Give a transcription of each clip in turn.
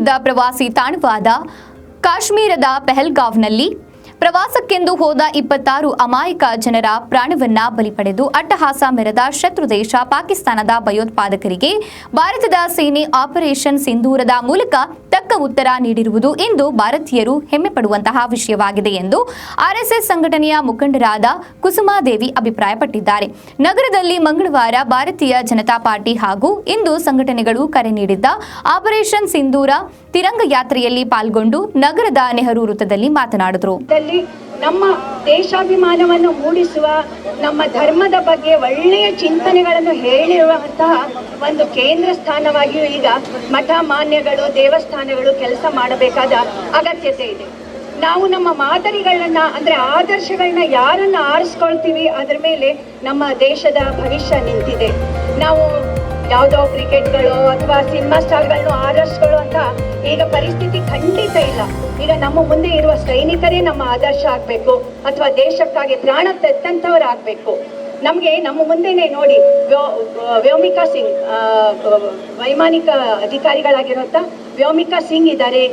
ಪ್ರಸಿದ್ಧ ಪ್ರವಾಸಿ ತಾಣವಾದ ಕಾಶ್ಮೀರದ ಪೆಹಲ್ಗಾವ್ನಲ್ಲಿ ಪ್ರವಾಸಕ್ಕೆಂದು ಹೋದ 26 ಅಮಾಯಕ ಜನರ ಪ್ರಾಣವನ್ನ ಬಲಿ ಪಡೆದು ಅಟ್ಟಹಾಸ ಮೆರೆದ ಶತ್ರು ದೇಶ ಪಾಕಿಸ್ತಾನದ ಭಯೋತ್ಪಾದಕರಿಗೆ ಭಾರತದ ಸೇನೆ ಆಪರೇಷನ್ ಸಿಂಧೂರದ ಮೂಲಕ ತಕ್ಕ ಉತ್ತರ ನೀಡಿರುವುದು ಇಂದು ಭಾರತೀಯರು ಹೆಮ್ಮೆ ಪಡುವಂತಹ ವಿಷಯವಾಗಿದೆ ಎಂದು ಆರ್ಎಸ್ಎಸ್ ಸಂಘಟನೆಯ ಮುಖಂಡರಾದ ಕುಸುಮಾದೇವಿ ಅಭಿಪ್ರಾಯಪಟ್ಟಿದ್ದಾರೆ. ನಗರದಲ್ಲಿ ಮಂಗಳವಾರ ಭಾರತೀಯ ಜನತಾ ಪಾರ್ಟಿ ಹಾಗೂ ಹಿಂದೂ ಸಂಘಟನೆಗಳು ಕರೆ ನೀಡಿದ್ದ ಆಪರೇಷನ್ ಸಿಂಧೂರ ತಿರಂಗ ಯಾತ್ರೆಯಲ್ಲಿ ಪಾಲ್ಗೊಂಡು ನಗರದ ನೆಹರು ವೃತ್ತದಲ್ಲಿ ಮಾತನಾಡಿದರು. ನಮ್ಮ ದೇಶಾಭಿಮಾನವನ್ನು ಮೂಡಿಸುವ, ನಮ್ಮ ಧರ್ಮದ ಬಗ್ಗೆ ಒಳ್ಳೆಯ ಚಿಂತನೆಗಳನ್ನು ಹೇಳಿರುವಂತಹ ಒಂದು ಕೇಂದ್ರ ಸ್ಥಾನವಾಗಿಯೂ ಈಗ ಮಠ ಮಾನ್ಯಗಳು, ದೇವಸ್ಥಾನಗಳು ಕೆಲಸ ಮಾಡಬೇಕಾದ ಅಗತ್ಯತೆ ಇದೆ. ನಾವು ನಮ್ಮ ಮಾದರಿಗಳನ್ನ ಅಂದ್ರೆ ಆದರ್ಶಗಳನ್ನ ಯಾರನ್ನ ಆರಿಸ್ಕೊಳ್ತೀವಿ ಅದರ ಮೇಲೆ ನಮ್ಮ ದೇಶದ ಭವಿಷ್ಯ ನಿಂತಿದೆ. ನಾವು ಯಾವುದೋ ಕ್ರಿಕೆಟ್ಗಳು ಅಥವಾ ಸಿನಿಮಾ ಸ್ಟಾರ್ಗಳನ್ನು ಆದರ್ಶಗಳು ಅಂತ ಈಗ ಪರಿಸ್ಥಿತಿ ಖಂಡಿತ ಇಲ್ಲ. ಈಗ ನಮ್ಮ ಮುಂದೆ ಇರುವ ಸೈನಿಕರೇ ನಮ್ಮ ಆದರ್ಶ ಆಗಬೇಕು ಅಥವಾ ದೇಶಕ್ಕಾಗಿ ಪ್ರಾಣ ತೆತ್ತಂಥವರಾಗಬೇಕು. ನಮಗೆ ನಮ್ಮ ಮುಂದೆನೆ ನೋಡಿ ವ್ಯೋಮಿಕಾ ಸಿಂಗ್, ವೈಮಾನಿಕ ಅಧಿಕಾರಿಗಳಾಗಿರುವಂಥ ವ್ಯೋಮಿಕಾ ಸಿಂಗ್ ಇದ್ದಾರೆ,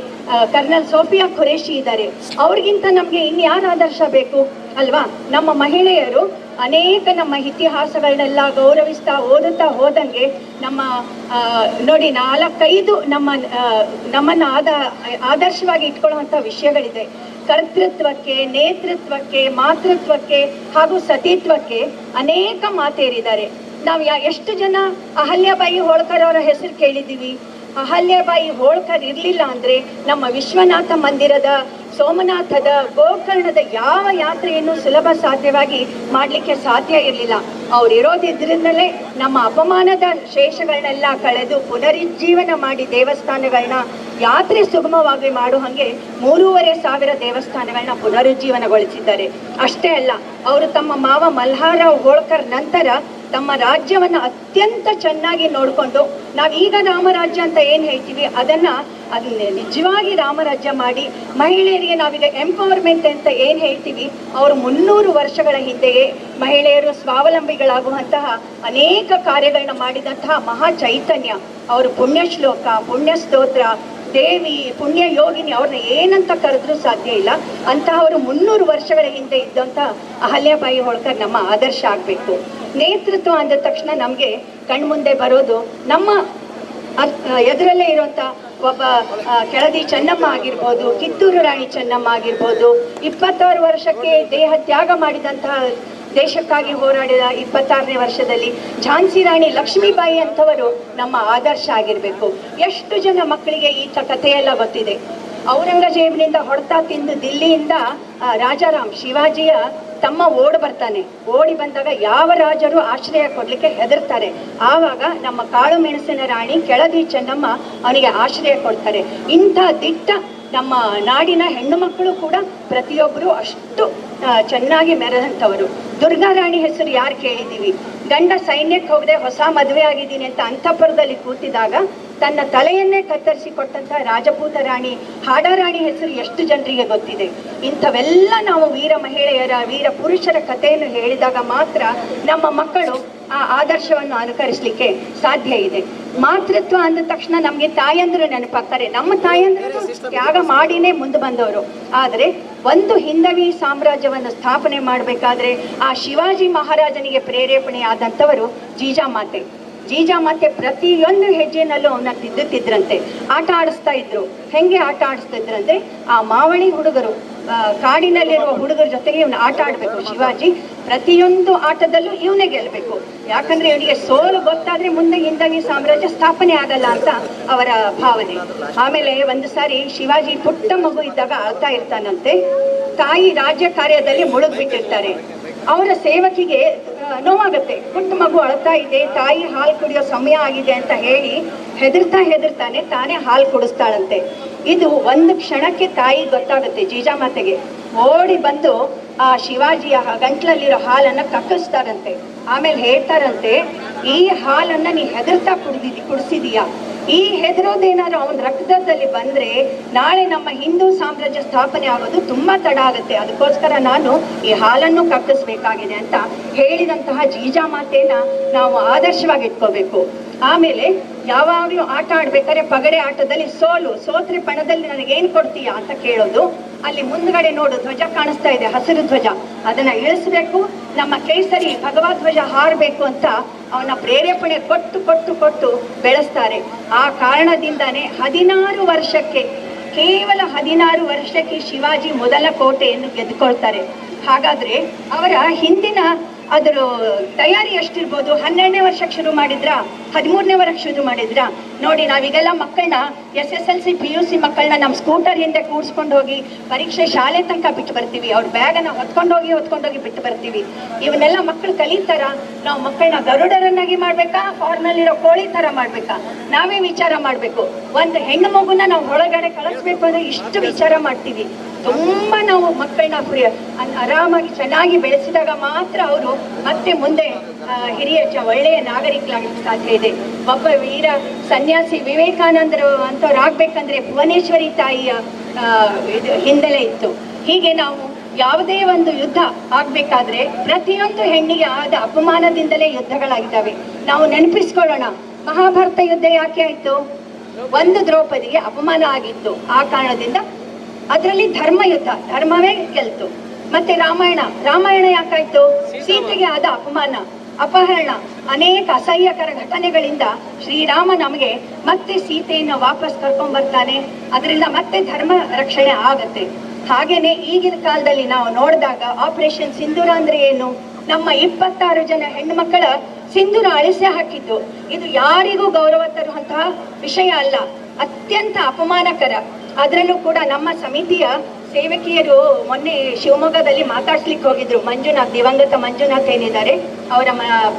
ಕರ್ನಲ್ ಸೋಫಿಯಾ ಖುರೇಶಿ ಇದ್ದಾರೆ. ಅವ್ರಿಗಿಂತ ನಮಗೆ ಇನ್ಯಾರು ಆದರ್ಶ ಬೇಕು ಅಲ್ವಾ? ನಮ್ಮ ಮಹಿಳೆಯರು ಅನೇಕ ನಮ್ಮ ಇತಿಹಾಸಗಳನ್ನೆಲ್ಲ ಗೌರವಿಸ್ತಾ ಓದುತ್ತಾ ಹೋದಂಗೆ ನಮ್ಮ ನೋಡಿ 4-5 ನಮ್ಮನ್ನು ಆದರ್ಶವಾಗಿ ಇಟ್ಕೊಳ್ಳುವಂಥ ವಿಷಯಗಳಿದೆ. ಕರ್ತೃತ್ವಕ್ಕೆ, ನೇತೃತ್ವಕ್ಕೆ, ಮಾತೃತ್ವಕ್ಕೆ ಹಾಗೂ ಸತೀತ್ವಕ್ಕೆ ಅನೇಕ ಮಾತೇರಿದ್ದಾರೆ. ನಾವು ಎಷ್ಟು ಜನ ಅಹಲ್ಯಾಬಾಯಿ ಹೋಳ್ಕರ್ ಅವರ ಹೆಸರು ಕೇಳಿದ್ದೀವಿ? ಅಹಲ್ಯಾಬಾಯಿ ಹೋಳ್ಕರ್ ಇರಲಿಲ್ಲ ಅಂದರೆ ನಮ್ಮ ವಿಶ್ವನಾಥ ಮಂದಿರದ, ಸೋಮನಾಥದ, ಗೋಕರ್ಣದ ಯಾವ ಯಾತ್ರೆಯನ್ನು ಸುಲಭ ಸಾಧ್ಯವಾಗಿ ಮಾಡಲಿಕ್ಕೆ ಸಾಧ್ಯ ಇರಲಿಲ್ಲ. ಅವ್ರು ಇರೋದಿದ್ರಿಂದಲೇ ನಮ್ಮ ಅಪಮಾನದ ಶೇಷಗಳನ್ನೆಲ್ಲ ಕಳೆದು ಪುನರುಜ್ಜೀವನ ಮಾಡಿ ದೇವಸ್ಥಾನಗಳನ್ನ ಯಾತ್ರೆ ಸುಗಮವಾಗಿ ಮಾಡೋ ಹಾಗೆ 3,500 ದೇವಸ್ಥಾನಗಳನ್ನ ಪುನರುಜ್ಜೀವನಗೊಳಿಸಿದ್ದಾರೆ. ಅಷ್ಟೇ ಅಲ್ಲ, ಅವರು ತಮ್ಮ ಮಾವ ಮಲ್ಹಾರಾವ್ ಹೋಳ್ಕರ್ ನಂತರ ತಮ್ಮ ರಾಜ್ಯವನ್ನು ಅತ್ಯಂತ ಚೆನ್ನಾಗಿ ನೋಡಿಕೊಂಡು, ನಾವೀಗ ರಾಮರಾಜ್ಯ ಅಂತ ಏನು ಹೇಳ್ತೀವಿ ಅದನ್ನ ನಿಜವಾಗಿ ರಾಮರಾಜ್ಯ ಮಾಡಿ ಮಹಿಳೆಯರಿಗೆ ನಾವೀಗ ಎಂಪವರ್ಮೆಂಟ್ ಅಂತ ಏನು ಹೇಳ್ತೀವಿ, ಅವರು 300 ವರ್ಷಗಳ ಹಿಂದೆಯೇ ಮಹಿಳೆಯರು ಸ್ವಾವಲಂಬಿಗಳಾಗುವಂತಹ ಅನೇಕ ಕಾರ್ಯಗಳನ್ನ ಮಾಡಿದಂತಹ ಮಹಾ ಚೈತನ್ಯ. ಅವರು ಪುಣ್ಯ ಶ್ಲೋಕ, ಪುಣ್ಯ ಸ್ತೋತ್ರ, ದೇವಿ, ಪುಣ್ಯ ಯೋಗಿನಿ, ಅವ್ರನ್ನ ಏನಂತ ಕರೆದ್ರೂ ಸಾಧ್ಯ ಇಲ್ಲ. ಅಂತಹವರು 300 ವರ್ಷಗಳ ಹಿಂದೆ ಇದ್ದಂಥ ಅಹಲ್ಯಾಬಾಯಿ ಹೋಳ್ಕರ್ ನಮ್ಮ ಆದರ್ಶ ಆಗಬೇಕು. ನೇತೃತ್ವ ಅಂದ ತಕ್ಷಣ ನಮಗೆ ಕಣ್ಮುಂದೆ ಬರೋದು ನಮ್ಮ ಎದುರಲ್ಲೇ ಇರುವಂಥ ಒಬ್ಬ ಕೆಳದಿ ಚೆನ್ನಮ್ಮ ಆಗಿರ್ಬೋದು, ಕಿತ್ತೂರು ರಾಣಿ ಚೆನ್ನಮ್ಮ ಆಗಿರ್ಬೋದು, 26 ವರ್ಷಕ್ಕೆ ದೇಹ ತ್ಯಾಗ ಮಾಡಿದಂತಹ ದೇಶಕ್ಕಾಗಿ ಹೋರಾಡಿದ 26ನೇ ವರ್ಷದಲ್ಲಿ ಝಾನ್ಸಿ ರಾಣಿ ಲಕ್ಷ್ಮೀಬಾಯಿ ಅಂಥವರು ನಮ್ಮ ಆದರ್ಶ ಆಗಿರಬೇಕು. ಎಷ್ಟು ಜನ ಮಕ್ಕಳಿಗೆ ಈ ಕಥೆಯೆಲ್ಲ ಗೊತ್ತಿದೆ? ಔರಂಗಜೇಬನಿಂದ ಹೊಡೆತ ತಿಂದು ದಿಲ್ಲಿಯಿಂದ ರಾಜಾರಾಮ್ ಶಿವಾಜಿಯ ತಮ್ಮ ಓಡಿ ಬಂದಾಗ ಯಾವ ರಾಜರು ಆಶ್ರಯ ಕೊಡ್ಲಿಕ್ಕೆ ಹೆದರ್ತಾರೆ. ಆವಾಗ ನಮ್ಮ ಕಾಳು ಮೆಣಸಿನ ರಾಣಿ ಕೆಳದಿ ಚೆನ್ನಮ್ಮ ಅವನಿಗೆ ಆಶ್ರಯ ಕೊಡ್ತಾರೆ. ಇಂಥ ದಿಟ್ಟ ನಮ್ಮ ನಾಡಿನ ಹೆಣ್ಣು ಮಕ್ಕಳು ಕೂಡ ಪ್ರತಿಯೊಬ್ಬರು ಅಷ್ಟು ಚೆನ್ನಾಗಿ ಮೆರೆದಂಥವರು. ದುರ್ಗಾರಾಣಿ ಹೆಸರು ಯಾರು ಕೇಳಿದ್ದೀವಿ? ಗಂಡ ಸೈನ್ಯಕ್ಕೆ ಹೋಗದೆ ಹೊಸ ಮದುವೆ ಆಗಿದ್ದೀನಿ ಅಂತ ಅಂತಃಪುರದಲ್ಲಿ ಕೂತಿದಾಗ ತನ್ನ ತಲೆಯನ್ನೇ ಕತ್ತರಿಸಿ ಕೊಟ್ಟಂತ ರಾಜಪೂತ ರಾಣಿ, ಹಾಡಾರಾಣಿ ಹೆಸರು ಎಷ್ಟು ಜನರಿಗೆ ಗೊತ್ತಿದೆ? ಇಂಥವೆಲ್ಲ ನಾವು ವೀರ ಮಹಿಳೆಯರ, ವೀರ ಪುರುಷರ ಕಥೆಯನ್ನು ಹೇಳಿದಾಗ ಮಾತ್ರ ನಮ್ಮ ಮಕ್ಕಳು ಆ ಆದರ್ಶವನ್ನು ಅನುಕರಿಸಲಿಕ್ಕೆ ಸಾಧ್ಯ ಇದೆ. ಮಾತೃತ್ವ ಅಂದ ತಕ್ಷಣ ನಮಗೆ ತಾಯಂದ್ರು ನೆನಪಾಗ್ತಾರೆ. ನಮ್ಮ ತಾಯಂದ್ರು ತ್ಯಾಗ ಮಾಡಿನೇ ಮುಂದೆ ಬಂದವರು. ಆದರೆ ಒಂದು ಹಿಂದವಿ ಸಾಮ್ರಾಜ್ಯವನ್ನು ಸ್ಥಾಪನೆ ಮಾಡಬೇಕಾದ್ರೆ ಆ ಶಿವಾಜಿ ಮಹಾರಾಜನಿಗೆ ಪ್ರೇರೇಪಣೆ ಆದಂಥವರು ಜೀಜಾಮಾತೆ ಪ್ರತಿಯೊಂದು ಹೆಜ್ಜೆನಲ್ಲೂ ಅವನ್ನ ತಿದ್ದುತ್ತಿದ್ರಂತೆ, ಆಟ ಆಡಿಸ್ತಾ ಇದ್ರು. ಹೆಂಗೆ ಆಟ ಆಡಿಸ್ತಿದ್ರಂತೆ, ಆ ಮಾವಳಿ ಹುಡುಗರು, ಕಾಡಿನಲ್ಲಿರುವ ಹುಡುಗರ ಜೊತೆಗೆ ಇವನು ಆಟ ಆಡಬೇಕು. ಶಿವಾಜಿ ಪ್ರತಿಯೊಂದು ಆಟದಲ್ಲೂ ಇವನೇ ಗೆಲ್ಲಬೇಕು. ಯಾಕಂದ್ರೆ ಇವನಿಗೆ ಸೋಲು ಗೊತ್ತಾದ್ರೆ ಮುಂದೆ ಹಿಂದವಿ ಸಾಮ್ರಾಜ್ಯ ಸ್ಥಾಪನೆ ಆಗಲ್ಲ ಅಂತ ಅವರ ಭಾವನೆ. ಆಮೇಲೆ ಒಂದು ಸಾರಿ ಶಿವಾಜಿ ಪುಟ್ಟ ಮಗು ಇದ್ದಾಗ ಅಳ್ತಾ ಇರ್ತಾನಂತೆ. ತಾಯಿ ರಾಜ್ಯ ಕಾರ್ಯದಲ್ಲಿ ಮುಳುಗ್ಬಿಟ್ಟಿರ್ತಾರೆ. ಅವರ ಸೇವಕಿಗೆ ನೋವಾಗುತ್ತೆ. ಪುಟ್ಟ ಮಗು ಅಳ್ತಾ ಇದೆ, ತಾಯಿ ಹಾಲು ಕುಡಿಯೋ ಸಮಯ ಆಗಿದೆ ಅಂತ ಹೇಳಿ ಹೆದರ್ತಾನೆ ತಾನೇ ಹಾಲು ಕುಡಿಸ್ತಾಳಂತೆ. ಇದು ಒಂದು ಕ್ಷಣಕ್ಕೆ ತಾಯಿ ಗೊತ್ತಾಗುತ್ತೆ ಜೀಜಾಮಾತೆಗೆ. ಓಡಿ ಬಂದು ಆ ಶಿವಾಜಿಯ ಗಂಟ್ಲಲ್ಲಿರೋ ಹಾಲನ್ನ ಕಕ್ಕಿಸ್ತಾರಂತೆ. ಆಮೇಲೆ ಹೇಳ್ತಾರಂತೆ, ಈ ಹಾಲನ್ನ ನೀ ಹೆದರ್ತಾ ಕುಡಿಸಿದೀಯಾ? ಈ ಹೆದರೋದೇನಾದ್ರು ಅವನ ರಕ್ತದಲ್ಲಿ ಬಂದ್ರೆ ನಾಳೆ ನಮ್ಮ ಹಿಂದೂ ಸಾಮ್ರಾಜ್ಯ ಸ್ಥಾಪನೆ ಆಗೋದು ತುಂಬಾ ತಡ ಆಗುತ್ತೆ. ಅದಕ್ಕೋಸ್ಕರ ನಾನು ಈ ಹಾಲನ್ನು ಕಕ್ಕಿಸ್ಬೇಕಾಗಿದೆ ಅಂತ ಹೇಳಿದಂತಹ ಜೀಜಾಮಾತೆನ ನಾವು ಆದರ್ಶವಾಗಿ ಇಟ್ಕೋಬೇಕು. ಆಮೇಲೆ ಯಾವಾಗಲೂ ಆಟ ಆಡ್ಬೇಕಾದ್ರೆ ಪಗಡೆ ಆಟದಲ್ಲಿ ಸೋತ್ರೆ ಪಣದಲ್ಲಿ ನನಗೇನು ಕೊಡ್ತೀಯಾ ಅಂತ ಕೇಳೋದು. ಅಲ್ಲಿ ಮುಂದ್ಗಡೆ ನೋಡು ಧ್ವಜ ಕಾಣಿಸ್ತಾ ಇದೆ, ಹಸಿರು ಧ್ವಜ, ಅದನ್ನ ಇಳಿಸ್ಬೇಕು, ನಮ್ಮ ಕೇಸರಿ ಭಗವಾ ಧ್ವಜ ಹಾರಬೇಕು ಅಂತ ಅವನ ಪ್ರೇರೇಪಣೆ ಕೊಟ್ಟು ಬೆಳೆಸ್ತಾರೆ. ಆ ಕಾರಣದಿಂದಾನೇ 16 ವರ್ಷಕ್ಕೆ, ಕೇವಲ 16 ವರ್ಷಕ್ಕೆ ಶಿವಾಜಿ ಮೊದಲ ಕೋಟೆಯನ್ನು ಗೆದ್ದುಕೊಳ್ತಾರೆ. ಹಾಗಾದ್ರೆ ಅವರ ಹಿಂದಿನ ಅದರ ತಯಾರಿ ಎಷ್ಟಿರ್ಬೋದು? 12ನೇ ವರ್ಷಕ್ಕೆ ಶುರು ಮಾಡಿದ್ರ, 13ನೇ ವರ್ಷಕ್ಕೆ ಶುರು ಮಾಡಿದ್ರ? ನೋಡಿ, ನಾವೀಗೆಲ್ಲ ಮಕ್ಕಳನ್ನ SSLC PUC ಮಕ್ಕಳನ್ನ ನಮ್ಮ ಸ್ಕೂಟರ್ ಹಿಂದೆ ಕೂಡ್ಸ್ಕೊಂಡು ಹೋಗಿ ಪರೀಕ್ಷೆ ಶಾಲೆ ತನಕ ಬಿಟ್ಟು ಬರ್ತೀವಿ. ಅವ್ರ ಬ್ಯಾಗನ್ನ ಹೊತ್ಕೊಂಡೋಗಿ ಬಿಟ್ಟು ಬರ್ತೀವಿ. ಇವನ್ನೆಲ್ಲ ಮಕ್ಕಳು ಕಲಿತಾರ? ನಾವು ಮಕ್ಕಳನ್ನ ಗರುಡರನ್ನಾಗಿ ಮಾಡ್ಬೇಕಾ, ಫಾರ್ಮಲ್ಲಿರೋ ಕೋಳಿ ತರ ಮಾಡ್ಬೇಕಾ? ನಾವೇ ವಿಚಾರ ಮಾಡ್ಬೇಕು. ಒಂದು ಹೆಣ್ಣು ಮಗುನ ನಾವು ಹೊರಗಡೆ ಕಳಿಸ್ಬೇಕು ಅಂದ್ರೆ ಇಷ್ಟು ವಿಚಾರ ಮಾಡ್ತೀವಿ. ತುಂಬಾ ನಾವು ಮಕ್ಕಳನ್ನ ಆರಾಮಾಗಿ ಚೆನ್ನಾಗಿ ಬೆಳೆಸಿದಾಗ ಮಾತ್ರ ಅವರು ಮತ್ತೆ ಮುಂದೆ ಹಿರಿಯ ಒಳ್ಳೆಯ ನಾಗರಿಕರಾಗಲಿಕ್ಕೆ ಸಾಧ್ಯ ಇದೆ. ಒಬ್ಬ ವೀರ ಸನ್ಯಾಸಿ ವಿವೇಕಾನಂದರು ಅಂತವ್ರಾಗ್ಬೇಕಂದ್ರೆ ಭುವನೇಶ್ವರಿ ತಾಯಿಯ ಹಿನ್ನೆಲೆ ಇತ್ತು. ಹೀಗೆ ನಾವು ಯಾವುದೇ ಒಂದು ಯುದ್ಧ ಆಗ್ಬೇಕಾದ್ರೆ ಪ್ರತಿಯೊಂದು ಹೆಣ್ಣಿಗೆ ಆದ ಅಪಮಾನದಿಂದಲೇ ಯುದ್ಧಗಳಾಗಿದ್ದಾವೆ. ನಾವು ನೆನಪಿಸ್ಕೊಳ್ಳೋಣ, ಮಹಾಭಾರತ ಯುದ್ಧ ಯಾಕೆ ಆಯ್ತು? ಒಂದು ದ್ರೌಪದಿಗೆ ಅಪಮಾನ ಆಗಿತ್ತು. ಆ ಕಾರಣದಿಂದ ಅದರಲ್ಲಿ ಧರ್ಮ ಯುದ್ಧ, ಧರ್ಮವೇ ಗೆಲ್ತು. ಮತ್ತೆ ರಾಮಾಯಣ ಯಾಕಾಯ್ತು? ಸೀತೆಗೆ ಆದ ಅಪಹರಣ, ಅನೇಕ ಅಸಹ್ಯಕರ ಘಟನೆಗಳಿಂದ ಶ್ರೀರಾಮ ನಮಗೆ ಮತ್ತೆ ಸೀತೆಯನ್ನು ವಾಪಸ್ ಕರ್ಕೊಂಡ್ ಬರ್ತಾನೆ. ಅದರಿಂದ ಮತ್ತೆ ಧರ್ಮ ರಕ್ಷಣೆ ಆಗತ್ತೆ. ಹಾಗೇನೆ ಈಗಿನ ಕಾಲದಲ್ಲಿ ನಾವು ನೋಡಿದಾಗ ಆಪರೇಷನ್ ಸಿಂಧೂರ ಅಂದ್ರೆ ಏನು? ನಮ್ಮ 26 ಜನ ಹೆಣ್ಣು ಮಕ್ಕಳ ಸಿಂಧೂರ ಅಳಿಸಿ ಹಾಕಿದ್ದು. ಇದು ಯಾರಿಗೂ ಗೌರವ ತರುವಂತಹ ವಿಷಯ ಅಲ್ಲ, ಅತ್ಯಂತ ಅಪಮಾನಕರ. ಅದರಲ್ಲೂ ಕೂಡ ನಮ್ಮ ಸಮಿತಿಯ ಸೇವಕಿಯರು ಮೊನ್ನೆ ಶಿವಮೊಗ್ಗದಲ್ಲಿ ಮಾತಾಡ್ಸ್ಲಿಕ್ಕೆ ಹೋಗಿದ್ರು. ದಿವಂಗತ ಮಂಜುನಾಥ್ ಏನಿದ್ದಾರೆ, ಅವರ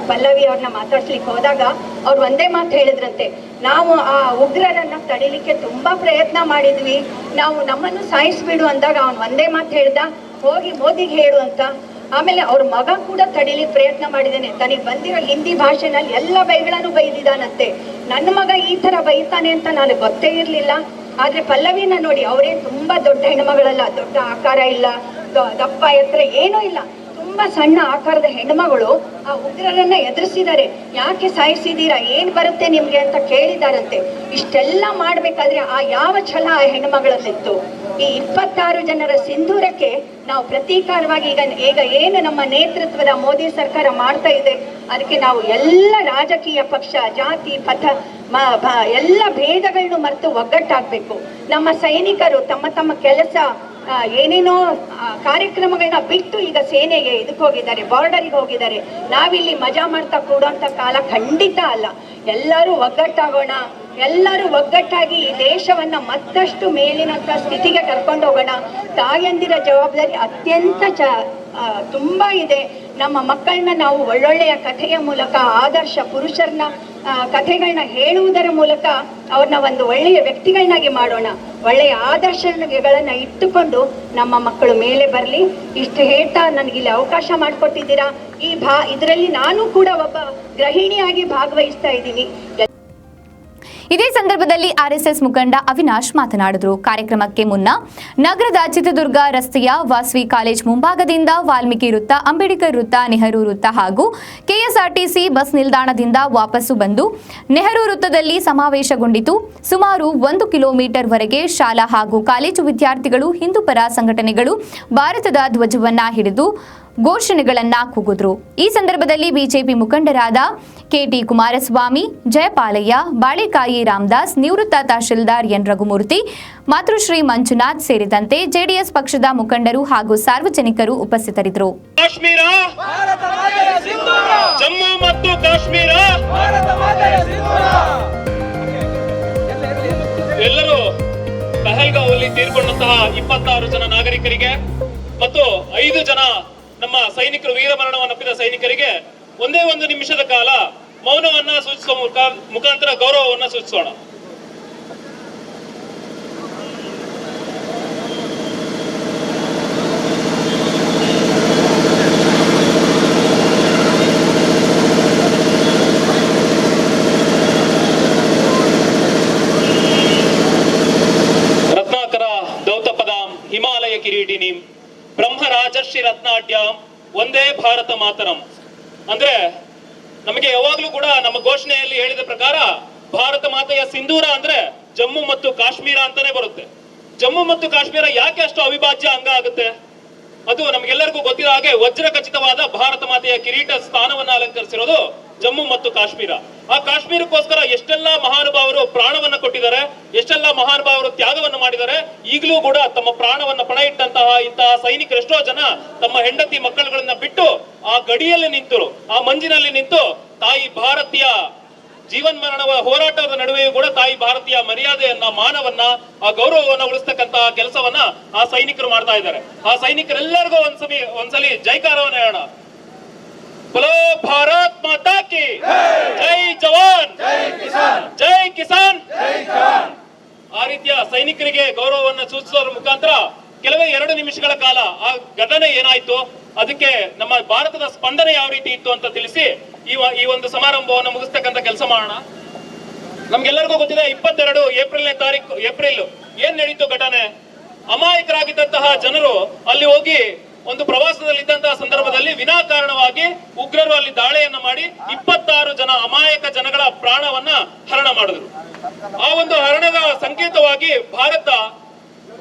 ಪಲ್ಲವಿ ಅವ್ರನ್ನ ಮಾತಾಡ್ಸ್ಲಿಕ್ಕೆ ಹೋದಾಗ ಅವ್ರು ಒಂದೇ ಮಾತು ಹೇಳಿದ್ರಂತೆ, ನಾವು ಆ ಉಗ್ರರನ್ನ ತಡಿಲಿಕ್ಕೆ ತುಂಬಾ ಪ್ರಯತ್ನ ಮಾಡಿದ್ವಿ, ನಾವು ನಮ್ಮನ್ನು ಸಾಯಿಸ್ಬಿಡು ಅಂದಾಗ ಅವನ್ ಒಂದೇ ಮಾತು ಹೇಳ್ದ, ಹೋಗಿ ಮೋದಿಗೆ ಹೇಳು ಅಂತ. ಆಮೇಲೆ ಅವ್ರ ಮಗ ಕೂಡ ತಡಿಲಿಕ್ಕೆ ಪ್ರಯತ್ನ ಮಾಡಿದ್ದೇನೆ. ತನಗೆ ಬಂದಿರೋ ಹಿಂದಿ ಭಾಷೆನಲ್ಲಿ ಎಲ್ಲ ಬೈಗಳನ್ನು ಬೈದಿದ್ದಾನಂತೆ. ನನ್ನ ಮಗ ಈ ತರ ಬೈತಾನೆ ಅಂತ ನನಗೆ ಗೊತ್ತೇ ಇರ್ಲಿಲ್ಲ. ಆದ್ರೆ ಪಲ್ಲವಿನ ನೋಡಿ, ಅವರೇನು ತುಂಬಾ ದೊಡ್ಡ ಹೆಣ್ಮಗಳಲ್ಲ, ದೊಡ್ಡ ಆಕಾರ ಇಲ್ಲ, ದಪ್ಪ ಎತ್ತರ ಏನೂ ಇಲ್ಲ, ತುಂಬಾ ಸಣ್ಣ ಆಕಾರದ ಹೆಣ್ಮಗಳು ಆ ಉಗ್ರರನ್ನ ಎದುರಿಸಿದ್ದಾರೆ. ಯಾಕೆ ಸಾಯಿಸಿದೀರಾ, ಏನ್ ಬರುತ್ತೆ ನಿಮ್ಗೆ ಅಂತ ಕೇಳಿದಾರಂತೆ. ಇಷ್ಟೆಲ್ಲ ಮಾಡ್ಬೇಕಾದ್ರೆ ಆ ಯಾವ ಛಲ ಆ ಹೆಣ್ಮಗಳಲ್ಲಿತ್ತು? ಈ 26 ಜನರ ಸಿಂಧೂರಕ್ಕೆ ನಾವು ಪ್ರತೀಕಾರವಾಗಿ ಈಗ ಏನು ನಮ್ಮ ನೇತೃತ್ವದ ಮೋದಿ ಸರ್ಕಾರ ಮಾಡ್ತಾ ಇದೆ, ಅದಕ್ಕೆ ನಾವು ಎಲ್ಲ ರಾಜಕೀಯ ಪಕ್ಷ, ಜಾತಿ, ಪಥ, ಎಲ್ಲ ಭೇದಗಳನ್ನು ಮರೆತು ಒಗ್ಗಟ್ಟಾಗಬೇಕು. ನಮ್ಮ ಸೈನಿಕರು ತಮ್ಮ ಕೆಲಸ ಏನೇನೋ ಕಾರ್ಯಕ್ರಮಗಳನ್ನ ಬಿಟ್ಟು ಈಗ ಸೇನೆಗೆ ಇದಕ್ಕೆ ಹೋಗಿದ್ದಾರೆ, ಬಾರ್ಡರ್ಗೆ ಹೋಗಿದ್ದಾರೆ. ನಾವಿಲ್ಲಿ ಮಜಾ ಮಾಡ್ತಾ ಕೂಡುವಂತ ಕಾಲ ಖಂಡಿತ ಅಲ್ಲ. ಎಲ್ಲರೂ ಒಗ್ಗಟ್ಟಾಗೋಣ, ಎಲ್ಲರೂ ಒಗ್ಗಟ್ಟಾಗಿ ಈ ದೇಶವನ್ನ ಮತ್ತಷ್ಟು ಮೇಲಿನಂತ ಸ್ಥಿತಿಗೆ ಕರ್ಕೊಂಡು ಹೋಗೋಣ. ತಾಯಂದಿರ ಜವಾಬ್ದಾರಿ ಅತ್ಯಂತ ತುಂಬಾ ಇದೆ. ನಮ್ಮ ಮಕ್ಕಳನ್ನ ನಾವು ಒಳ್ಳೊಳ್ಳೆಯ ಕಥೆಯ ಮೂಲಕ, ಆದರ್ಶ ಪುರುಷರನ್ನ ಕಥೆಗಳನ್ನ ಹೇಳುವುದರ ಮೂಲಕ ಅವ್ರನ್ನ ಒಂದು ಒಳ್ಳೆಯ ವ್ಯಕ್ತಿಗಳನ್ನಾಗಿ ಮಾಡೋಣ. ಒಳ್ಳೆಯ ಆದರ್ಶಗಳನ್ನ ಇಟ್ಟುಕೊಂಡು ನಮ್ಮ ಮಕ್ಕಳು ಮೇಲೆ ಬರಲಿ. ಇಷ್ಟು ಹೇಳ್ತಾ ನನಗಿಲ್ಲಿ ಅವಕಾಶ ಮಾಡಿಕೊಟ್ಟಿದ್ದೀರಾ. ಇದರಲ್ಲಿ ನಾನು ಕೂಡ ಒಬ್ಬ ಗೃಹಿಣಿಯಾಗಿ ಭಾಗವಹಿಸ್ತಾ ಇದ್ದೀನಿ. ಇದೇ ಸಂದರ್ಭದಲ್ಲಿ ಆರ್ಎಸ್ಎಸ್ ಮುಖಂಡ ಅವಿನಾಶ್ ಮಾತನಾಡಿದರು. ಕಾರ್ಯಕ್ರಮಕ್ಕೆ ಮುನ್ನ ನಗರದ ಚಿತ್ರದುರ್ಗ ರಸ್ತೆಯ ವಾಸವಿ ಕಾಲೇಜ್ ಮುಂಭಾಗದಿಂದ ವಾಲ್ಮೀಕಿ ವೃತ್ತ, ಅಂಬೇಡ್ಕರ್ ವೃತ್ತ, ನೆಹರು ವೃತ್ತ ಹಾಗೂ ಕೆಎಸ್ಆರ್ಟಿಸಿ ಬಸ್ ನಿಲ್ದಾಣದಿಂದ ವಾಪಸ್ಸು ಬಂದು ನೆಹರು ವೃತ್ತದಲ್ಲಿ ಸಮಾವೇಶಗೊಂಡಿತು. ಸುಮಾರು 1 ಕಿಲೋಮೀಟರ್ ವರೆಗೆ ಶಾಲಾ ಹಾಗೂ ಕಾಲೇಜು ವಿದ್ಯಾರ್ಥಿಗಳು, ಹಿಂದೂಪರ ಸಂಘಟನೆಗಳು ಭಾರತದ ಧ್ವಜವನ್ನ ಹಿಡಿದು ಘೋಷಣೆಗಳನ್ನ ಕೂಗಿದ್ರು. ಈ ಸಂದರ್ಭದಲ್ಲಿ ಬಿಜೆಪಿ ಮುಖಂಡರಾದ ಕೆಟಿ ಕುಮಾರಸ್ವಾಮಿ, ಜಯಪಾಲಯ್ಯ, ಬಾಳೆಕಾಯಿ ರಾಮದಾಸ್, ನಿವೃತ್ತ ತಹಶೀಲ್ದಾರ್ ಎನ್ ರಘುಮೂರ್ತಿ, ಮಾತೃಶ್ರೀ ಮಂಜುನಾಥ್ ಸೇರಿದಂತೆ ಜೆಡಿಎಸ್ ಪಕ್ಷದ ಮುಖಂಡರು ಹಾಗೂ ಸಾರ್ವಜನಿಕರು ಉಪಸ್ಥಿತರಿದ್ದರು. ಜಮ್ಮು ಮತ್ತು ಕಾಶ್ಮೀರ ಎಲ್ಲರೂ ಪಹಲ್ಗಾಂವಲ್ಲಿ ತೀರ್ಕೊಂಡಂತಹ 26 ಜನ ನಾಗರಿಕರಿಗೆ ಮತ್ತು 5 ಜನ ನಮ್ಮ ಸೈನಿಕರು, ವೀರಮರಣವನ್ನಪ್ಪಿದ ಸೈನಿಕರಿಗೆ ಒಂದೇ ಒಂದು ನಿಮಿಷದ ಕಾಲ ಮೌನವನ್ನ ಸೂಚಿಸುವ ಮುಖಾಂತರ ಗೌರವವನ್ನ ಸೂಚಿಸೋಣ. ರತ್ನಾಕರ ದೌತಪದಾಂ ಹಿಮಾಲಯ ಕಿರೀಟಿನಿಂ ಬ್ರಹ್ಮರಾಜರ್ಷಿ ರತ್ನಾಟ್ಯಂ ಒಂದೇ ಭಾರತ ಮಾತರಂ. ಅಂದ್ರೆ ನಮಗೆ ಯಾವಾಗ್ಲೂ ಕೂಡ ನಮ್ಮ ಘೋಷಣೆಯಲ್ಲಿ ಹೇಳಿದ ಪ್ರಕಾರ ಭಾರತ ಮಾತೆಯ ಸಿಂಧೂರ ಅಂದ್ರೆ ಜಮ್ಮು ಮತ್ತು ಕಾಶ್ಮೀರ ಅಂತಾನೆ ಬರುತ್ತೆ. ಜಮ್ಮು ಮತ್ತು ಕಾಶ್ಮೀರ ಯಾಕೆ ಅಷ್ಟು ಅವಿಭಾಜ್ಯ ಅಂಗ ಆಗುತ್ತೆ? ಅದು ನಮ್ಗೆಲ್ಲರಿಗೂ ಗೊತ್ತಿರೋ ಹಾಗೆ ವಜ್ರ ಖಚಿತವಾದ ಭಾರತ ಮಾತೆಯ ಕಿರೀಟ ಸ್ಥಾನವನ್ನ ಅಲಂಕರಿಸಿರೋದು ಜಮ್ಮು ಮತ್ತು ಕಾಶ್ಮೀರ. ಆ ಕಾಶ್ಮೀರಕ್ಕೋಸ್ಕರ ಎಷ್ಟೆಲ್ಲ ಮಹಾನುಭಾವರು ಪ್ರಾಣವನ್ನ ಕೊಟ್ಟಿದ್ದಾರೆ, ಎಷ್ಟೆಲ್ಲ ಮಹಾನುಭಾವರು ತ್ಯಾಗವನ್ನು ಮಾಡಿದ್ದಾರೆ. ಈಗಲೂ ಕೂಡ ತಮ್ಮ ಪ್ರಾಣವನ್ನ ಪಣ ಇಟ್ಟಂತಹ ಇಂತಹ ಸೈನಿಕರು ಎಷ್ಟೋ ಜನ ತಮ್ಮ ಹೆಂಡತಿ ಮಕ್ಕಳುಗಳನ್ನ ಬಿಟ್ಟು ಆ ಗಡಿಯಲ್ಲಿ ನಿಂತು, ಆ ಮಂಜಿನಲ್ಲಿ ನಿಂತು ತಾಯಿ ಭಾರತೀಯ ಜೀವನ್ ಮರಣವ ಹೋರಾಟದ ನಡುವೆಯೂ ಕೂಡ ತಾಯಿ ಭಾರತೀಯ ಮರ್ಯಾದೆಯನ್ನ, ಮಾನವನ್ನ, ಆ ಗೌರವವನ್ನ ಉಳಿಸ್ತಕ್ಕಂತಹ ಕೆಲಸವನ್ನ ಆ ಸೈನಿಕರು ಮಾಡ್ತಾ ಇದ್ದಾರೆ. ಆ ಸೈನಿಕರೆಲ್ಲರಿಗೂ ಒಂದ್ಸಲಿ ಜೈಕಾರವನ್ನ ಹೇಳೋಣ. बोलो भारत माता की जय जवान जय ಕಿಸಾನ್. ಆ ರೀತಿಯ ಸೈನಿಕರಿಗೆ ಗೌರವವನ್ನು ಸೂಚಿಸೋದ್ರ ಮುಖಾಂತರ ಕೆಲವೇ 2 ನಿಮಿಷಗಳ ಕಾಲ ಆ ಘಟನೆ ಏನಾಯ್ತು, ಅದಕ್ಕೆ ನಮ್ಮ ಭಾರತದ ಸ್ಪಂದನೆ ಯಾವ ರೀತಿ ಇತ್ತು ಅಂತ ತಿಳಿಸಿ ಈ ಒಂದು ಸಮಾರಂಭವನ್ನು ಮುಗಿಸ್ತಕ್ಕಂಥ ಕೆಲಸ ಮಾಡೋಣ. ನಮ್ಗೆಲ್ಲರಿಗೂ ಗೊತ್ತಿದೆ 22 ಏಪ್ರಿಲ್ ಏನ್ ನಡೀತು ಘಟನೆ. ಅಮಾಯಕರಾಗಿದ್ದಂತಹ ಜನರು ಅಲ್ಲಿ ಹೋಗಿ ಒಂದು ಪ್ರವಾಸದಲ್ಲಿದ್ದಂತಹ ಸಂದರ್ಭದಲ್ಲಿ ವಿನಾಕಾರಣವಾಗಿ ಉಗ್ರರು ಅಲ್ಲಿ ದಾಳಿಯನ್ನ ಮಾಡಿ 26 ಜನ ಅಮಾಯಕ ಜನಗಳ ಪ್ರಾಣವನ್ನ ಹರಣ ಮಾಡಿದ್ರು. ಆ ಒಂದು ಹರಣದ ಸಂಕೇತವಾಗಿ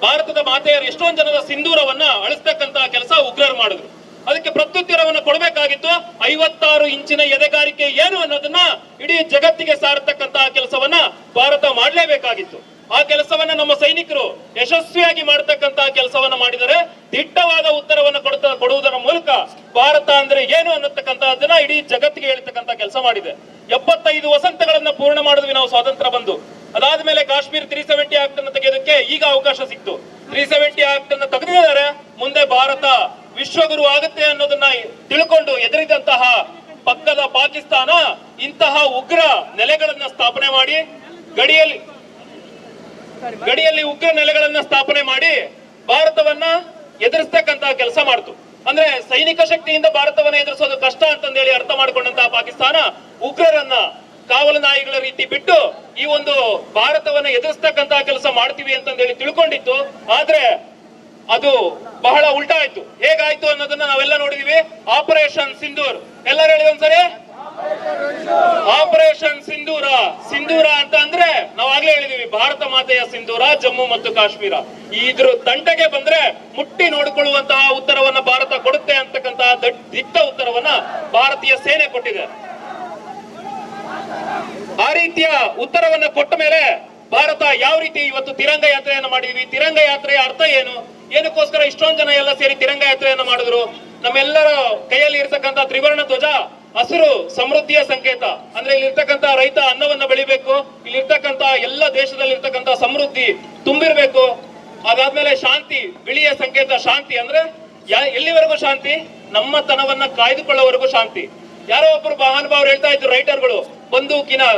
ಭಾರತದ ಮಾತೆಯರ ಎಷ್ಟೊಂದು ಜನರ ಸಿಂಧೂರವನ್ನ ಅಳಿಸ್ತಕ್ಕಂತಹ ಕೆಲಸ ಉಗ್ರರು ಮಾಡಿದ್ರು. ಅದಕ್ಕೆ ಪ್ರತ್ಯುತ್ತರವನ್ನು ಕೊಡಬೇಕಾಗಿತ್ತು. 56 ಇಂಚಿನ ಎದೆಗಾರಿಕೆ ಏನು ಅನ್ನೋದನ್ನ ಇಡೀ ಜಗತ್ತಿಗೆ ಸಾರತಕ್ಕಂತಹ ಕೆಲಸವನ್ನ ಭಾರತ ಮಾಡಲೇಬೇಕಾಗಿತ್ತು. ಆ ಕೆಲಸವನ್ನ ನಮ್ಮ ಸೈನಿಕರು ಯಶಸ್ವಿಯಾಗಿ ಮಾಡತಕ್ಕಂತಹ ಕೆಲಸವನ್ನ ಮಾಡಿದರೆ, ದಿಟ್ಟವಾದ ಉತ್ತರವನ್ನು ಕೊಡುವುದರ ಮೂಲಕ ಭಾರತ ಅಂದ್ರೆ ಏನು ಅನ್ನತಕ್ಕಂತಹದನ್ನ ಇಡೀ ಜಗತ್ತಿಗೆ ಹೇಳ್ತಕ್ಕಂತ ಕೆಲಸ ಮಾಡಿದೆ. 75 ವಸಂತಗಳನ್ನ ಪೂರ್ಣ ಮಾಡಿದ್ವಿ ನಾವು ಸ್ವಾತಂತ್ರ್ಯ ಬಂದು. ಅದಾದ್ಮೇಲೆ ಕಾಶ್ಮೀರ್ 370 ಆಕ್ಟ್ ಅನ್ನು ತೆಗೆಯೋದಕ್ಕೆ ಈಗ ಅವಕಾಶ ಸಿಕ್ತು. 370 ಆಕ್ಟ್ ಅನ್ನು ತೆಗೆದಿದ್ದಾರೆ. ಮುಂದೆ ಭಾರತ ವಿಶ್ವಗುರು ಆಗುತ್ತೆ ಅನ್ನೋದನ್ನ ತಿಳ್ಕೊಂಡು ಎದುರಿದಂತಹ ಪಕ್ಕದ ಪಾಕಿಸ್ತಾನ ಇಂತಹ ಉಗ್ರ ನೆಲೆಗಳನ್ನ ಸ್ಥಾಪನೆ ಮಾಡಿ ಗಡಿಯಲ್ಲಿ ಉಗ್ರ ನೆಲೆಗಳನ್ನ ಸ್ಥಾಪನೆ ಮಾಡಿ ಭಾರತವನ್ನ ಎದುರಿಸ್ತಕ್ಕಂತಹ ಕೆಲಸ ಮಾಡ್ತು. ಅಂದ್ರೆ ಸೈನಿಕ ಶಕ್ತಿಯಿಂದ ಭಾರತವನ್ನ ಎದುರಿಸೋದು ಕಷ್ಟ ಅಂತಂದೇಳಿ ಅರ್ಥ ಮಾಡ್ಕೊಂಡಂತಹ ಪಾಕಿಸ್ತಾನ ಉಗ್ರರನ್ನ ಕಾವಲು ನಾಯಿಗಳ ರೀತಿ ಬಿಟ್ಟು ಈ ಒಂದು ಭಾರತವನ್ನ ಎದುರಿಸ್ತಕ್ಕಂತಹ ಕೆಲಸ ಮಾಡ್ತೀವಿ ಅಂತಂದೇಳಿ ತಿಳ್ಕೊಂಡಿತ್ತು. ಆದ್ರೆ ಅದು ಬಹಳ ಉಲ್ಟಾ ಆಯ್ತು. ಹೇಗಾಯ್ತು ಅನ್ನೋದನ್ನ ನಾವೆಲ್ಲ ನೋಡಿದೀವಿ. ಆಪರೇಷನ್ ಸಿಂಧೂರ್, ಎಲ್ಲರೂ ಹೇಳಿ ಒಂದ್ಸರಿ. ಆಪರೇಷನ್ ಸಿಂಧೂರ ಅಂತ ಅಂದ್ರೆ ನಾವಾಗ್ಲೇ ಹೇಳಿದೀವಿ, ಭಾರತ ಮಾತೆಯ ಸಿಂಧೂರ ಜಮ್ಮು ಮತ್ತು ಕಾಶ್ಮೀರ. ಇದ್ರ ತಂಟೆಗೆ ಬಂದ್ರೆ ಮುಟ್ಟಿ ನೋಡಿಕೊಳ್ಳುವಂತಹ ಉತ್ತರವನ್ನ ಭಾರತ ಕೊಡುತ್ತೆ ಅಂತಕ್ಕಂತಹ ದಿಟ್ಟ ಉತ್ತರವನ್ನ ಭಾರತೀಯ ಸೇನೆ ಕೊಟ್ಟಿದೆ. ಆ ರೀತಿಯ ಉತ್ತರವನ್ನ ಕೊಟ್ಟ ಮೇಲೆ ಭಾರತ ಯಾವ ರೀತಿ ಇವತ್ತು ತಿರಂಗ ಯಾತ್ರೆಯನ್ನು ಮಾಡಿದ್ವಿ. ತಿರಂಗ ಯಾತ್ರೆಯ ಅರ್ಥ ಏನು, ಏನಕ್ಕೋಸ್ಕರ ಇಷ್ಟೊಂದು ಜನ ಎಲ್ಲ ಸೇರಿ ತಿರಂಗ ಯಾತ್ರೆಯನ್ನು ಮಾಡಿದ್ರು? ನಮ್ಮೆಲ್ಲರ ಕೈಯಲ್ಲಿ ಇರ್ತಕ್ಕಂಥ ತ್ರಿವರ್ಣ ಧ್ವಜ ಹಸಿರು ಸಮೃದ್ಧಿಯ ಸಂಕೇತ. ಅಂದ್ರೆ ಇಲ್ಲಿರ್ತಕ್ಕಂಥ ರೈತ ಅನ್ನವನ್ನ ಬೆಳಿಬೇಕು, ಇಲ್ಲಿರ್ತಕ್ಕಂಥ ಎಲ್ಲ ದೇಶದಲ್ಲಿ ಇರ್ತಕ್ಕಂಥ ಸಮೃದ್ಧಿ ತುಂಬಿರ್ಬೇಕು. ಅದಾದ್ಮೇಲೆ ಶಾಂತಿ, ಬಿಳಿಯ ಸಂಕೇತ ಶಾಂತಿ. ಅಂದ್ರೆ ಎಲ್ಲಿವರೆಗೂ ಶಾಂತಿ? ನಮ್ಮ ತನವನ್ನ ಕಾಯ್ದುಕೊಳ್ಳೋವರೆಗೂ ಶಾಂತಿ. ಯಾರೋ ಒಬ್ಬರು ಮಹಾನುಭಾವರು ಹೇಳ್ತಾ ಇದ್ರು, ರೈಟರ್ಗಳು,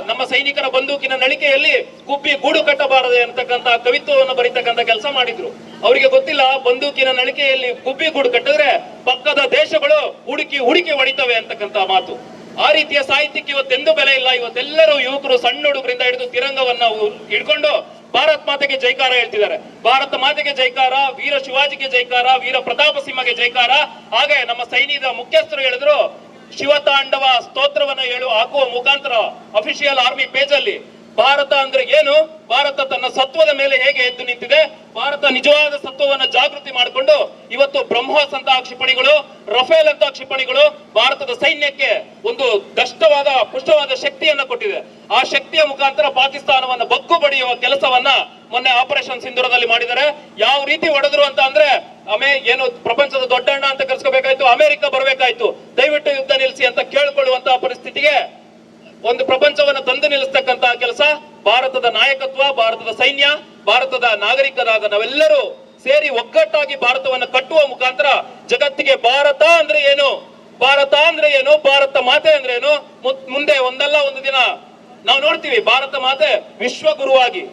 ನಮ್ಮ ಸೈನಿಕರ ಬಂದೂಕಿನ ನಳಿಕೆಯಲ್ಲಿ ಗುಬ್ಬಿ ಗೂಡು ಕಟ್ಟಬಾರದೆ ಅಂತಕ್ಕಂತ ಕವಿತ್ವವನ್ನು ಬರೀತಕ್ಕಂತ ಕೆಲಸ ಮಾಡಿದ್ರು. ಅವರಿಗೆ ಗೊತ್ತಿಲ್ಲ, ಬಂದೂಕಿನ ನಳಿಕೆಯಲ್ಲಿ ಗುಬ್ಬಿ ಗೂಡು ಕಟ್ಟಿದ್ರೆ ಪಕ್ಕದ ದೇಶಗಳು ಹುಡುಕಿ ಹೊಡಿತವೆ ಅಂತಕ್ಕಂತ ಮಾತು. ಆ ರೀತಿಯ ಸಾಹಿತ್ಯಕ್ಕೆ ಇವತ್ತೆಂದು ಬೆಲೆ ಇಲ್ಲ. ಇವತ್ತೆಲ್ಲರೂ ಯುವಕರು, ಸಣ್ಣ ಹುಡುಗರಿಂದ ಹಿಡಿದು ತಿರಂಗವನ್ನ ಹಿಡ್ಕೊಂಡು ಭಾರತ್ ಮಾತೆಗೆ ಜೈಕಾರ ಹೇಳ್ತಿದ್ದಾರೆ. ಭಾರತ ಮಾತೆಗೆ ಜೈಕಾರ, ವೀರ ಶಿವಾಜಿಗೆ ಜೈಕಾರ, ವೀರ ಪ್ರತಾಪ ಸಿಂಹಗೆ ಜೈಕಾರ. ಹಾಗೆ ನಮ್ಮ ಸೈನ್ಯದ ಮುಖ್ಯಸ್ಥರು ಹೇಳಿದ್ರು, ಶಿವತಾಂಡವ ಸ್ತೋತ್ರವನ್ನ ಹಾಕುವ ಮುಖಾಂತರ ಅಫಿಷಿಯಲ್ ಆರ್ಮಿ ಪೇಜ್ ಅಲ್ಲಿ ಭಾರತ ಅಂದ್ರೆ ಏನು, ಭಾರತ ತನ್ನ ಸತ್ವದ ಮೇಲೆ ಹೇಗೆ ಎದ್ದು ನಿಂತಿದೆ, ಭಾರತ ನಿಜವಾದ ಸತ್ವವನ್ನ ಜಾಗೃತಿ ಮಾಡಿಕೊಂಡು ಇವತ್ತು ಬ್ರಹ್ಮೋಸ್ ಅಂತ ಕ್ಷಿಪಣಿಗಳು, ರಫೇಲ್ ಅಂತ ಕ್ಷಿಪಣಿಗಳು ಭಾರತದ ಸೈನ್ಯಕ್ಕೆ ಒಂದು ಪುಷ್ಟವಾದ ಶಕ್ತಿಯನ್ನ ಕೊಟ್ಟಿದೆ. ಆ ಶಕ್ತಿಯ ಮುಖಾಂತರ ಪಾಕಿಸ್ತಾನವನ್ನ ಬಗ್ಗು ಬಡಿಯುವ ಕೆಲಸವನ್ನ ಮೊನ್ನೆ ಆಪರೇಷನ್ ಸಿಂಧೂರದಲ್ಲಿ ಮಾಡಿದ್ದಾರೆ. ಯಾವ ರೀತಿ ಹೊಡೆದ್ರು ಅಂತ ಅಂದ್ರೆ, ಏನು ಪ್ರಪಂಚದ ದೊಡ್ಡಣ್ಣ ಅಂತ ಕರ್ಸ್ಕೋಬೇಕಾಯ್ತು, ಅಮೆರಿಕ ಬರಬೇಕಾಯ್ತು, ದಯವಿಟ್ಟು ಯುದ್ಧ ನಿಲ್ಲಿಸಿ ಅಂತ ಕೇಳ್ಕೊಳ್ಳುವಂತಹ ಪರಿಸ್ಥಿತಿಗೆ ಒಂದು ಪ್ರಪಂಚವನ್ನು ತಂದು ನಿಲ್ಲಿಸ್ತಕ್ಕಂತಹ ಕೆಲಸ ಭಾರತದ ನಾಯಕತ್ವ, ಭಾರತದ ಸೈನ್ಯ, ಭಾರತದ ನಾಗರಿಕರಾದ ನಾವೆಲ್ಲರೂ ಸೇರಿ ಒಗ್ಗಟ್ಟಾಗಿ ಭಾರತವನ್ನು ಕಟ್ಟುವ ಮುಖಾಂತರ ಜಗತ್ತಿಗೆ ಭಾರತ ಅಂದ್ರೆ ಏನು, ಭಾರತ ಮಾತೆ ಅಂದ್ರೆ ಏನು, ಮುಂದೆ ಒಂದಲ್ಲ ಒಂದು ದಿನ ನಾವು ನೋಡ್ತೀವಿ ಭಾರತ ಮಾತೆ ವಿಶ್ವಗುರುವಾಗಿ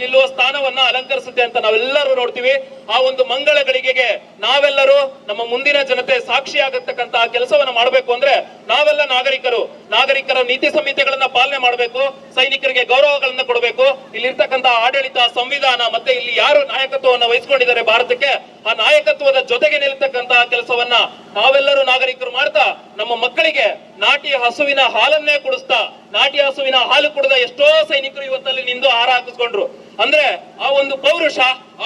ನಿಲ್ಲುವ ಸ್ಥಾನವನ್ನ ಅಲಂಕರಿಸುತ್ತೆ ಅಂತ ನಾವೆಲ್ಲರೂ ನೋಡ್ತೀವಿ. ಆ ಒಂದು ಮಂಗಳ ಗಳಿಗೆಗೆ ನಾವೆಲ್ಲರೂ, ನಮ್ಮ ಮುಂದಿನ ಜನತೆ ಸಾಕ್ಷಿಯಾಗತಕ್ಕಂತಹ ಕೆಲಸವನ್ನ ಮಾಡಬೇಕು ಅಂದ್ರೆ ನಾವೆಲ್ಲ ನಾಗರಿಕರ ನೀತಿ ಸಂಹಿತೆಗಳನ್ನ ಪಾಲನೆ ಮಾಡಬೇಕು, ಸೈನಿಕರಿಗೆ ಗೌರವಗಳನ್ನ ಕೊಡಬೇಕು. ಇಲ್ಲಿರ್ತಕ್ಕಂತಹ ಆಡಳಿತ, ಸಂವಿಧಾನ ಮತ್ತೆ ಇಲ್ಲಿ ಯಾರು ನಾಯಕತ್ವವನ್ನು ವಹಿಸಿಕೊಂಡಿದ್ದಾರೆ ಭಾರತಕ್ಕೆ, ಆ ನಾಯಕತ್ವದ ಜೊತೆಗೆ ನಿಲ್ತಕ್ಕಂತಹ ಕೆಲಸವನ್ನ ನಾವೆಲ್ಲರೂ ನಾಗರಿಕರು ಮಾಡ್ತಾ ನಮ್ಮ ಮಕ್ಕಳಿಗೆ ನಾಟಿ ಹಸುವಿನ ಹಾಲನ್ನೇ ಕುಡಿಸ್ತಾ, ನಾಟಿ ಹಸುವಿನ ಹಾಲು ಕುಡಿದ ಎಷ್ಟೋ ಸೈನಿಕರು ಇವತ್ತಲ್ಲಿ ನಿಂದು ಹಾರ ಹಾಕಿಸ್ಕೊಂಡ್ರು. ಅಂದ್ರೆ ಆ ಒಂದು ಪೌರುಷ, ಆ